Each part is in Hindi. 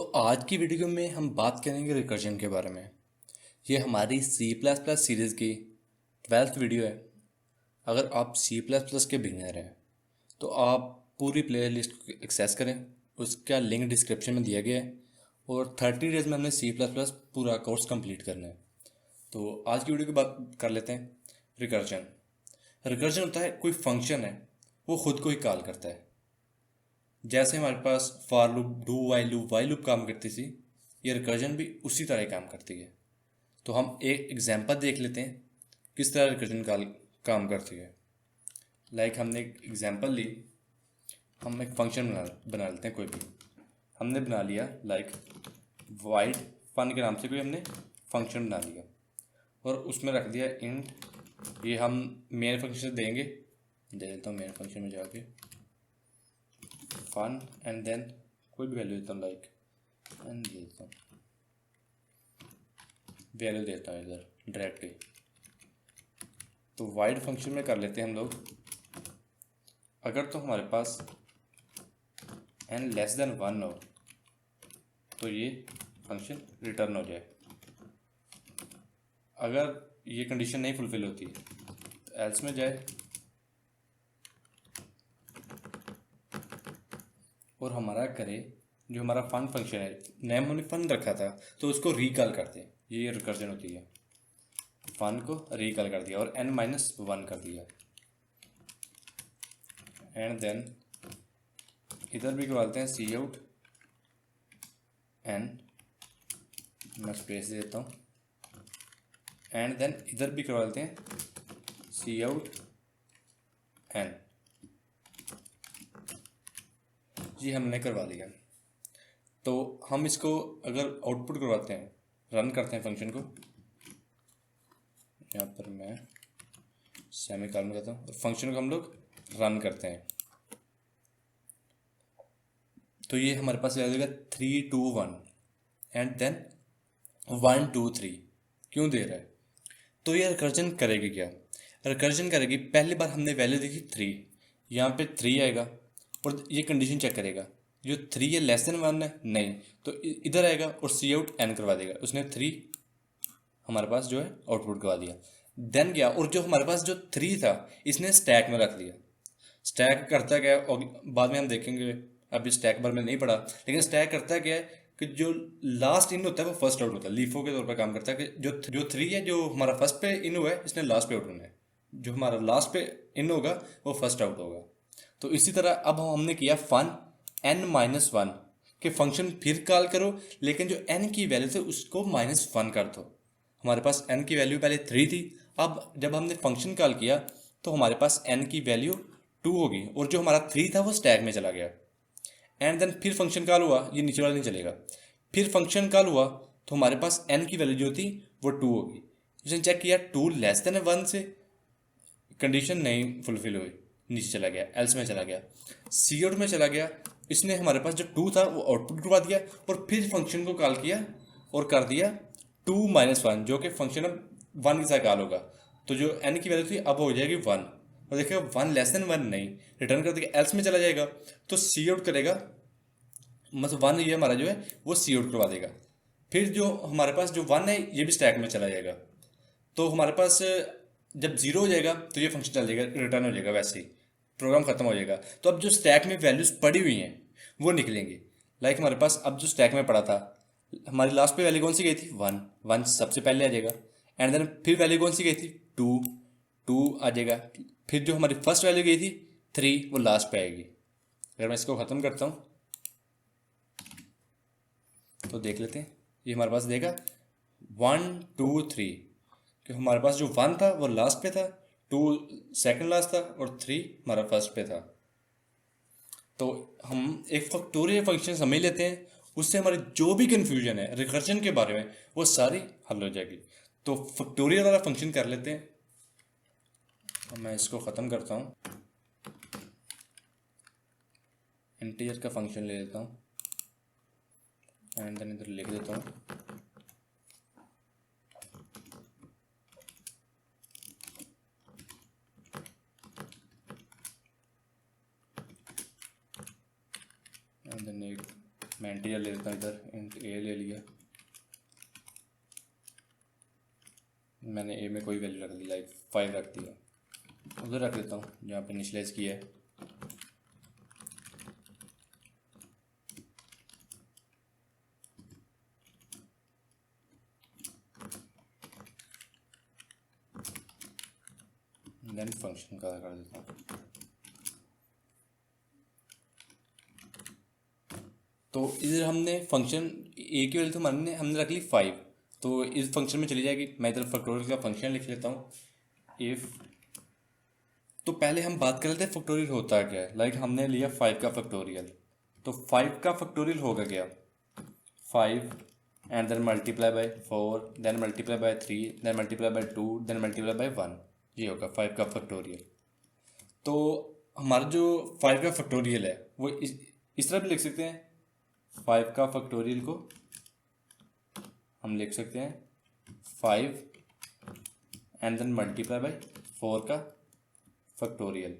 तो आज की वीडियो में हम बात करेंगे रिकर्जन के बारे में। ये हमारी C++ सीरीज़ की 12th वीडियो है। अगर आप C++ के बिगिनर हैं तो आप पूरी प्लेलिस्ट को एक्सेस करें, उसका लिंक डिस्क्रिप्शन में दिया गया है। और 30 डेज़ में हमने C++ पूरा कोर्स कंप्लीट करना है। तो आज की वीडियो की बात कर लेते हैं। रिकर्जन रिकर्जन होता है कोई फंक्शन है, वो खुद को ही कॉल करता है। जैसे हमारे पास for loop, do while loop काम करती थी, ये रिकर्जन भी उसी तरह काम करती है। तो हम एक एग्जांपल देख लेते हैं किस तरह रिकर्जन काम करती है। हमने एक एग्जांपल ली, हम एक फंक्शन बना लेते हैं कोई भी। हमने बना लिया वाइड फन के नाम से कोई हमने फंक्शन बना लिया और उसमें रख दिया इंट। ये हम मेन फंक्शन से देंगे, दे देता हूँ मेन फंक्शन में जाके फन एंड देन कोई भी वैल्यू देता हूँ एंड देता हूँ वैल्यू देता हूँ इधर डायरेक्टली। तो वाइड फंक्शन में कर लेते हैं हम लोग, अगर तो हमारे पास n लेस देन 1 हो तो ये फंक्शन रिटर्न हो जाए। अगर ये कंडीशन नहीं फुलफिल होती तो एल्स में जाए और हमारा करे जो हमारा फन फंक्शन है, नेम हमने फन रखा था तो उसको रिकॉल करते हैं। ये रिकर्जन होती है, फन को रिकॉल कर दिया और n-1 कर दिया। एंड देन इधर भी करवाते हैं सी आउट n, मैं स्पेस देता हूँ। एंड देन इधर भी करवा लेते हैं सी आउट n। ये हमने करवा लिया। तो हम इसको अगर आउटपुट करवाते हैं, रन करते हैं फंक्शन को, यहाँ पर मैं सेमीकोलन करता हूँ और फंक्शन को हम लोग रन करते हैं, तो ये हमारे पास आ जाएगा 3 2 1 एंड देन 1 2 3। क्यों दे रहा है? तो ये रिकर्जन करेगी क्या? रिकर्जन करेगी, पहली बार हमने वैल्यू देखी 3, यहाँ पे 3 आएगा और ये कंडीशन चेक करेगा जो 3 है लेस देन 1 है, नहीं तो इधर आएगा और सी आउट n करवा देगा। उसने 3 हमारे पास जो है आउटपुट करवा दिया। देन गया और जो हमारे पास जो 3 था इसने स्टैक में रख दिया। स्टैक करता क्या है और बाद में हम देखेंगे, अभी स्टैक बार में नहीं पढ़ा, लेकिन स्टैक करता क्या है कि जो लास्ट इन होता है वो फर्स्ट आउट होता है। लीफो के तौर पर काम करता है कि जो 3 है, जो हमारा फर्स्ट पे इन हुआ है, इसने लास्ट पे आउट होना है। जो हमारा लास्ट पे इन होगा वो फर्स्ट आउट होगा। तो इसी तरह अब हमने किया फन n-1 के फंक्शन फिर कॉल करो, लेकिन जो n की वैल्यू थी उसको -1 कर दो। हमारे पास n की वैल्यू पहले 3 थी, अब जब हमने फंक्शन कॉल किया तो हमारे पास n की वैल्यू 2 होगी और जो हमारा 3 था वो स्टैक में चला गया। एंड देन फिर फंक्शन कॉल हुआ, ये नीचे वाला नहीं चलेगा। फिर फंक्शन कॉल हुआ तो हमारे पास n की वैल्यू जो थी वो 2 होगी। उसने चेक किया 2 लेस देन 1 से, कंडीशन नहीं फुलफिल हुई, नीचे चला गया, एल्स में चला गया, सी आउट में चला गया। इसने हमारे पास जो 2 था वो आउटपुट करवा दिया और फिर फंक्शन को कॉल किया और कर दिया 2-1, जो कि फंक्शन अब 1 के साथ कॉल होगा। तो जो n की वैल्यू थी अब हो जाएगी 1 और देखिएगा 1 लेस देन 1 नहीं, रिटर्न कर देगा, एल्स में चला जाएगा तो सी आउट करेगा, मतलब 1 ये हमारा जो है वो सी आउट करवा देगा। फिर जो हमारे पास जो 1 है ये भी स्टैक में चला जाएगा। तो हमारे पास जब 0 हो जाएगा तो ये फंक्शन चल जाएगा, रिटर्न हो जाएगा, वैसे ही प्रोग्राम खत्म हो जाएगा। तो अब जो स्टैक में वैल्यूज पड़ी हुई हैं वो निकलेंगी। हमारे पास अब जो स्टैक में पड़ा था, हमारी लास्ट पे वैल्यू कौन सी गई थी? 1 सबसे पहले आ जाएगा। एंड देन फिर वैल्यू कौन सी गई थी? 2 आ जाएगा। फिर जो हमारी फर्स्ट वैल्यू गई थी 3 वो लास्ट पे आएगी। अगर मैं इसको ख़त्म करता हूँ तो देख लेते हैं, ये हमारे पास देगा 1 2 3, कि हमारे पास जो 1 था वो लास्ट पे था, 2 सेकंड लास्ट था और 3 हमारा फर्स्ट पे था। तो हम एक फैक्टोरियल फंक्शन समझ लेते हैं, उससे हमारी जो भी कन्फ्यूजन है रिकर्जन के बारे में वो सारी हल हो जाएगी। तो फैक्टोरियल वाला फंक्शन कर लेते हैं। मैं इसको ख़त्म करता हूँ, इंटीजर का फंक्शन ले लेता हूँ एंड देन इधर लिख देता हूँ एंड देन एक मैं इंटीजर ले लेता हूँ इधर इंट ए ले लिया, मैंने ए में कोई वैल्यू रख दी, लाइक 5 रख दिया, उधर रख देता हूँ जहाँ पे इनिशियलाइज किया है। देन फंक्शन का कर देता हूँ। तो इधर हमने फंक्शन ए की वैल्यू तो हमने रख ली 5, तो इस फंक्शन में चली जाएगी। मैं इधर फैक्टोरियल का फंक्शन लिख लेता हूँ इफ़। तो पहले हम बात कर लेते हैं फैक्टोरियल होता क्या है। लाइक हमने लिया 5 का फैक्टोरियल, तो 5 का फैक्टोरियल होगा क्या, 5 and then multiply by 4, then multiply by 3, then multiply by 2, then multiply by 1, ये होगा 5 का फैक्टोरियल। तो हमारा जो 5 का फैक्टोरियल है वो इस तरह भी लिख सकते हैं। 5 का फैक्टोरियल को हम लिख सकते हैं 5 एंड देन मल्टीप्लाई बाय 4 का फैक्टोरियल,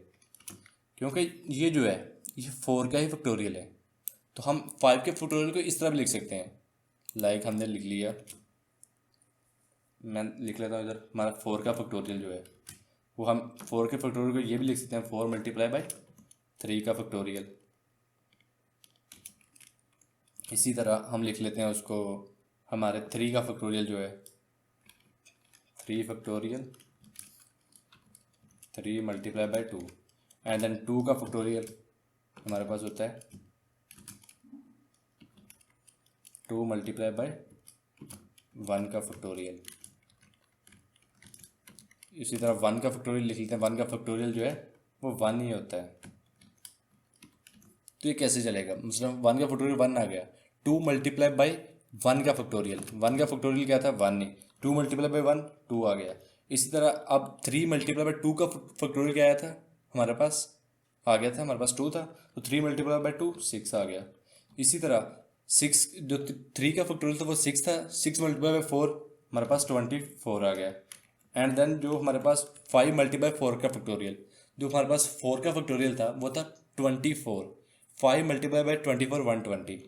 क्योंकि ये जो है ये 4 का ही फैक्टोरियल है। तो हम 5 के फैक्टोरियल को इस तरह भी लिख सकते हैं। लाइक हमने लिख लिया, मैं लिख लेता हूँ इधर हमारा 4 का फैक्टोरियल जो है वो हम 4 के फैक्टोरियल को ये भी लिख सकते हैं 4 मल्टीप्लाई बाय 3 का फैक्टोरियल। इसी तरह हम लिख लेते हैं उसको हमारे 3 का फैक्टोरियल जो है 3 factorial 3 multiply by 2, and then 2 का फैक्टोरियल हमारे पास होता है 2 मल्टीप्लाई बाय 1 का फैक्टोरियल। इसी तरह 1 का फैक्टोरियल लिख लेते हैं, 1 का फैक्टोरियल जो है वो 1 ही होता है। तो ये कैसे चलेगा, मतलब 1 का फैक्टोरियल 1 आ गया, 2 मल्टीप्लाई बाई 1 का फैक्टोरियल, 1 का फैक्टोरियल क्या था 1 ही, 2 मल्टीप्लाई बाई 1 2 आ गया। इसी तरह अब 3 मल्टीप्लाई बाई 2 का फैक्टोरियल क्या आया था हमारे पास, आ गया था हमारे पास 2 था, तो 3 मल्टीप्लाई बाई 2 6 आ गया। इसी तरह 6 जो 3 का फैक्टोरियल था वो 6 था, 6 मल्टीप्लाई बाई 4 हमारे पास 24 आ गया। एंड देन जो हमारे पास 5 मल्टीप्लाई 4 का फैक्टोरियल, जो हमारे पास 4 का फैक्टोरियल था वो था 24, 5 मल्टीप्लाई बाई 24 120,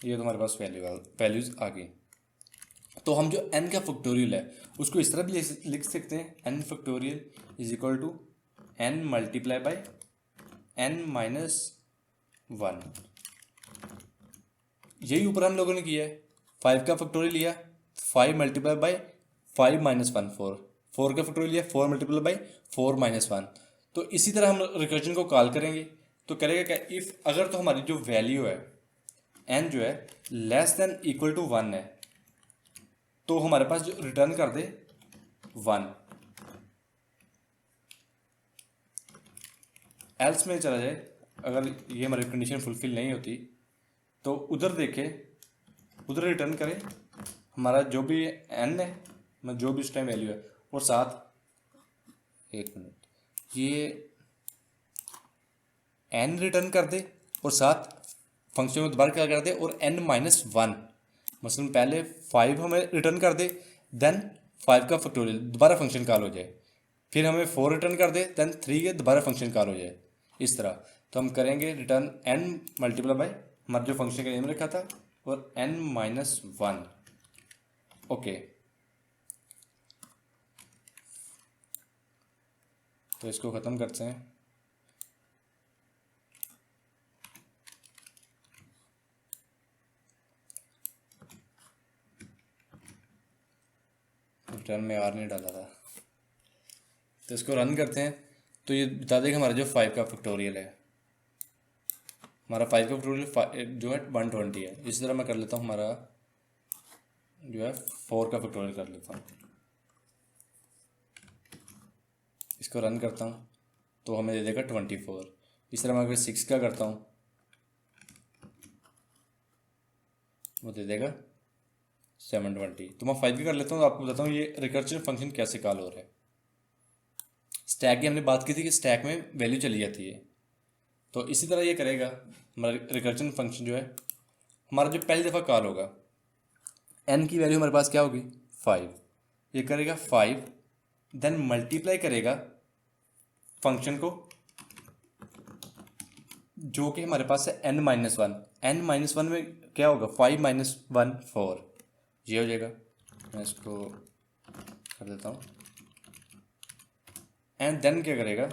ये तो हमारे पास वैल्यूज आ गई। तो हम जो n का फैक्टोरियल है उसको इस तरह भी लिख सकते हैं, n factorial is equal to n multiply by n minus 1। यही ऊपर हम लोगों ने किया है, 5 का फैक्टोरियल लिया 5 मल्टीप्लाई बाई 5 माइनस 1 4 का फैक्टोरियल लिया 4 मल्टीप्लाई बाई 4 माइनस 1। तो इसी तरह हम रिकर्जन को कॉल करेंगे, तो करेगा क्या, इफ़ अगर तो हमारी जो वैल्यू है n जो है लेस देन इक्वल टू 1 है तो हमारे पास जो रिटर्न कर दे 1, एल्स में चला जाए, अगर ये हमारी कंडीशन फुलफिल नहीं होती तो उधर देखे, उधर रिटर्न करे हमारा जो भी n है, जो भी उस टाइम वैल्यू है, और साथ 1 मिनट ये n रिटर्न कर दे और साथ फंक्शन को दोबारा क्या कर दे और n माइनस 1, मसलन पहले 5 हमें रिटर्न कर दे, देन 5 का फैक्टोरियल दोबारा फंक्शन कॉल हो जाए, फिर हमें 4 रिटर्न कर दे, देन 3 के दोबारा फंक्शन कॉल हो जाए, इस तरह। तो हम करेंगे रिटर्न n मल्टीप्लाई बाई हमारा जो फंक्शन का नेम रखा था और n माइनस 1। ओके, तो इसको ख़त्म करते हैं। रिटर्न में आर नहीं डाला था, तो इसको रन करते हैं। तो ये बता देगा हमारा जो 5 का फैक्टोरियल है, हमारा 5 का फैक्टोरियल जो है 120 है। इसी तरह मैं कर लेता हूँ हमारा जो है 4 का फैक्टोरियल कर लेता हूँ, इसको रन करता हूँ तो हमें दे देगा 24। इस तरह मैं अगर 6 का करता हूँ वो दे देगा 720। तो मैं 5 का कर लेता हूँ, आपको बताता हूँ ये रिकर्जन फंक्शन कैसे कॉल हो रहा है। स्टैक की हमने बात की थी कि स्टैक में वैल्यू चली जाती है, तो इसी तरह ये करेगा हमारा रिकर्जन फंक्शन जो है हमारा जो पहली दफ़ा कॉल होगा, n की वैल्यू हमारे पास क्या होगी 5, ये करेगा 5, देन मल्टीप्लाई करेगा फंक्शन को जो कि हमारे पास है n minus 1, n minus one में क्या होगा, 5 माइनस वन 4, ये हो जाएगा। मैं इसको कर देता हूँ। एंड देन क्या करेगा,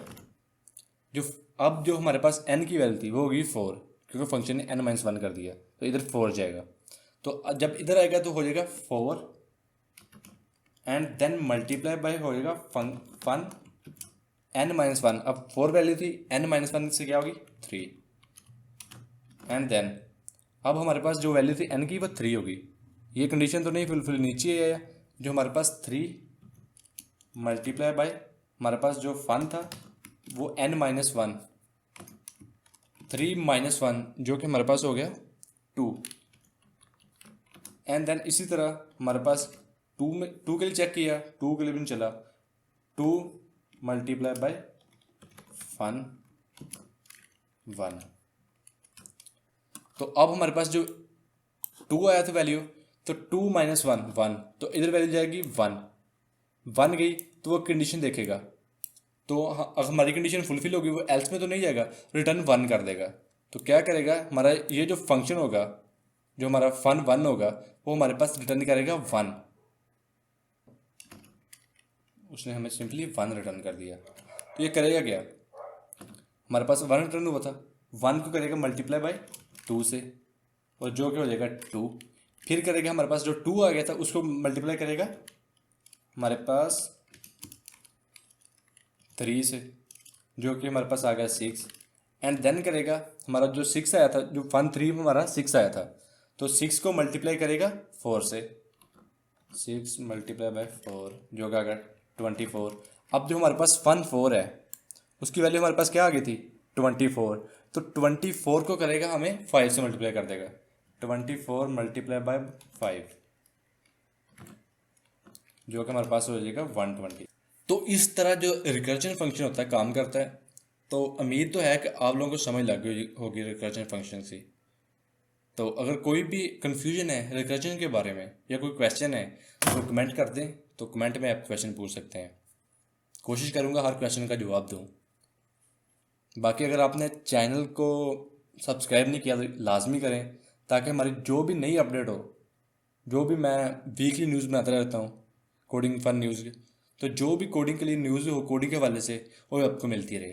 जो अब जो हमारे पास n की वैल्यू थी वो होगी 4, क्योंकि फंक्शन ने n माइनस वन कर दिया, तो इधर 4 जाएगा। तो जब इधर आएगा तो हो जाएगा 4 एंड देन मल्टीप्लाई बाय हो जाएगा फन n माइनस वन। अब 4 वैल्यू थी, n माइनस वन से क्या होगी 3 एंड देन अब हमारे पास जो वैल्यू थी n की वो 3 होगी। ये कंडीशन तो नहीं फुलफिल, नीचे है जो हमारे पास 3 मल्टीप्लाई बाय हमारे पास जो फन था वो n minus one, 3 minus one जो कि हमारे पास हो गया 2 एंड देन इसी तरह हमारे पास 2 में 2 के लिए चेक किया, 2 के लिए भी नहीं चला, 2 मल्टीप्लाई बाय फन 1। तो अब हमारे पास जो 2 आया था वैल्यू, तो 2 माइनस वन 1, तो इधर वैल्यू जाएगी 1 गई, तो वो कंडीशन देखेगा। तो अगर हमारी कंडीशन फुलफिल होगी वो एल्स में तो नहीं जाएगा, रिटर्न 1 कर देगा। तो क्या करेगा, हमारा ये जो फंक्शन होगा, जो हमारा फन 1 होगा, वो हमारे पास रिटर्न करेगा 1। उसने हमें सिंपली 1 रिटर्न कर दिया। तो ये करेगा क्या, हमारे पास 1 रिटर्न हुआ था, 1 को करेगा मल्टीप्लाई बाय 2 से, और जो कि हो जाएगा 2। फिर करेगा हमारे पास जो 2 आ गया था उसको मल्टीप्लाई करेगा हमारे पास 3 से, जो कि हमारे पास आ गया 6 एंड देन करेगा हमारा जो 6 आया था, जो फन 3 में हमारा 6 आया था, तो 6 को मल्टीप्लाई करेगा 4 से, 6 मल्टीप्लाई बाय 4 जो कि आ गया 24। अब जो हमारे पास फन 4 है उसकी वैल्यू हमारे पास क्या आ गई थी 24, तो 24 को करेगा हमें 5 से मल्टीप्लाई कर देगा, 24 मल्टीप्लाई बाय 5 जो कि हमारे पास हो जाएगा 120। तो इस तरह जो रिकर्जन फंक्शन होता है काम करता है। तो उम्मीद तो है कि आप लोगों को समझ लग गई होगी रिकर्जन फंक्शन से। तो अगर कोई भी कन्फ्यूजन है रिकर्जन के बारे में या कोई क्वेश्चन है तो कमेंट कर दें, तो कमेंट में आप क्वेश्चन पूछ सकते हैं, कोशिश करूँगा हर क्वेश्चन का जवाब दूँ। बाकी अगर आपने चैनल को सब्सक्राइब नहीं किया तो लाजमी करें, ताकि हमारी जो भी नई अपडेट हो, जो भी मैं वीकली न्यूज़ बनाता रहता हूँ कोडिंग फन न्यूज़, तो जो भी कोडिंग के लिए न्यूज़ हो कोडिंग के हवाले से वो आपको मिलती रहे।